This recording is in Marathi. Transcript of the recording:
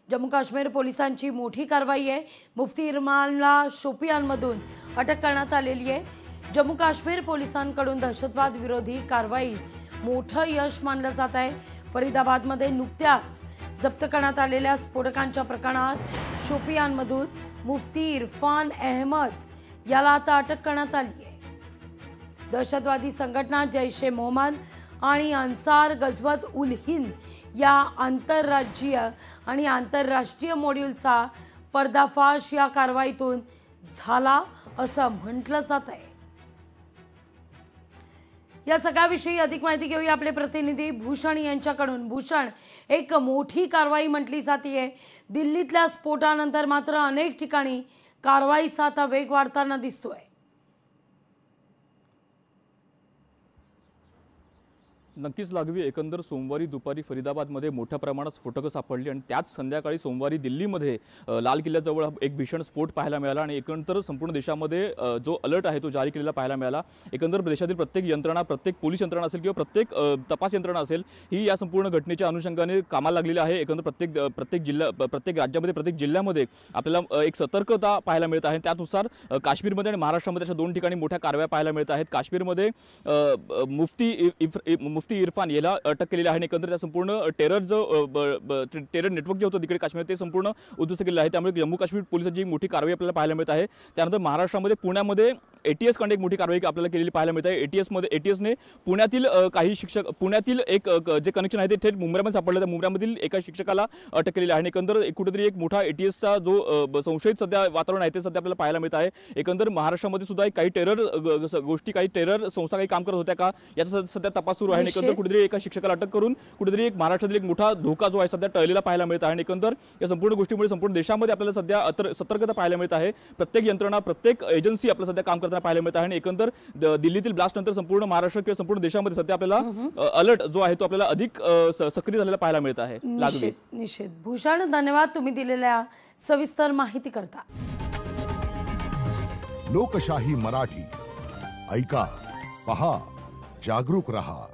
जम्मू काश्मीर पोलिसांची मोठी कारवाई आहे। मुफ्ती इरमानला शोपियानमधून अटक करण्यात आलेली आहे। जम्मू काश्मीर पोलिसांकडून दहशतवाद विरोधी कारवाईत मोठं यश मानलं जात आहे। फरीदाबादमध्ये नुकत्याच जप्त करण्यात आलेल्या स्फोटकांच्या प्रकरणात शोपियानमधून मुफ्ती इरफान अहमद याला आता अटक करण्यात आली आहे। दहशतवादी संघटना जैश-ए मोहम्मद आणि अन्सार गझवत उल हिंद या आंतरराज्यीय आणि आंतरराष्ट्रीय मॉड्यूलचा पर्दाफाश या कारवाईतून झाला असं म्हटलं जात आहे। या सगळ्याविषयी अधिक माहिती घेऊया आपले प्रतिनिधी भूषण यांच्याकडून। भूषण, एक मोठी कारवाई म्हटली जाते। दिल्लीतल्या स्फोटानंतर मात्र अनेक ठिकाणी कारवाईचा आता वेग वाढताना दिसतोय। नक्कीच लागवी, एकंदर सोमवारी दुपारी फरीदाबादमध्ये मोठ्या प्रमाणात स्फोटकं सापडली आणि त्याच संध्याकाळी सोमवारी दिल्लीमध्ये लाल किल्ल्याजवळ एक भीषण स्फोट पाहायला मिळाला आणि एकंदर संपूर्ण देशामध्ये जो अलर्ट आहे तो जारी केलेला पाहायला मिळाला। एकंदर देशातील प्रत्येक यंत्रणा, प्रत्येक पोलीस यंत्रणा असेल किंवा प्रत्येक तपास यंत्रणा असेल, ही या संपूर्ण घटनेच्या अनुषंगाने कामाला लागलेली आहे। एकंदर प्रत्येक जिल्हा, प्रत्येक राज्यामध्ये, प्रत्येक जिल्ह्यामध्ये आपल्याला एक सतर्कता पाहायला मिळत आहे। त्यानुसार काश्मीरमध्ये आणि महाराष्ट्रामध्ये अशा दोन ठिकाणी मोठ्या कारवाया पाहायला मिळत आहेत। काश्मीरमध्ये मुफ्ती इरफान याला अटक केलेली आहे। एकंदर त्या संपूर्ण टेरर नेटवर्क जे होतं तिकडे काश्मीर ते संपूर्ण उद्ध्वस्त केलेलं आहे। त्यामुळे जम्मू काश्मीर पोलिसांची मोठी कारवाई आपल्याला पाहायला मिळत आहे। त्यानंतर महाराष्ट्रामध्ये पुण्यामध्ये एटीएस कडे एक मोठी कारवाई आपल्याला केलेली पाहायला मिळत आहे। एटीएसने पुण्यातील काही शिक्षक, पुण्यातील एक जे कनेक्शन आहे ते थेट मुंबईमध्ये सापडलं, तर मुंबईमधील एका शिक्षकाला अटक केलेली आहे। एकंदर कुठेतरी एक मोठा एटीएसचा जो संशयित सध्या वातावरण आहे ते सध्या आपल्याला पाहायला मिळत आहे। एकंदर महाराष्ट्रामध्ये सुद्धा काही टेरर गोष्टी, काही टेरर संस्था काही काम करत होत्या का याचा सध्या तपास सुरू आहे। एकंदर कुठेतरी एका शिक्षकाला अटक करून कुठेतरी एक महाराष्ट्रातील एक मोठा धोका जो आहे सध्या टळलेला पाहायला मिळत आहे। एकंदर या संपूर्ण गोष्टीमुळे संपूर्ण देशामध्ये आपल्याला सध्या सतर्कता पाहायला मिळत आहे। प्रत्येक यंत्रणा, प्रत्येक एजन्सी आपल्याला सध्या काम करताना पाहायला मिळत आहे। एकंदर दिल्लीतील ब्लास्ट नंतर संपूर्ण महाराष्ट्र किंवा संपूर्ण देशामध्ये सध्या आपल्याला अलर्ट जो आहे तो आपल्याला अधिक सक्रिय झालेला पाहायला मिळत आहे। निश्चित भूषण, धन्यवाद तुम्ही दिलेल्या सविस्तर माहिती करता। लोकशाही मराठी ऐका, पहा, जागरूक रहा।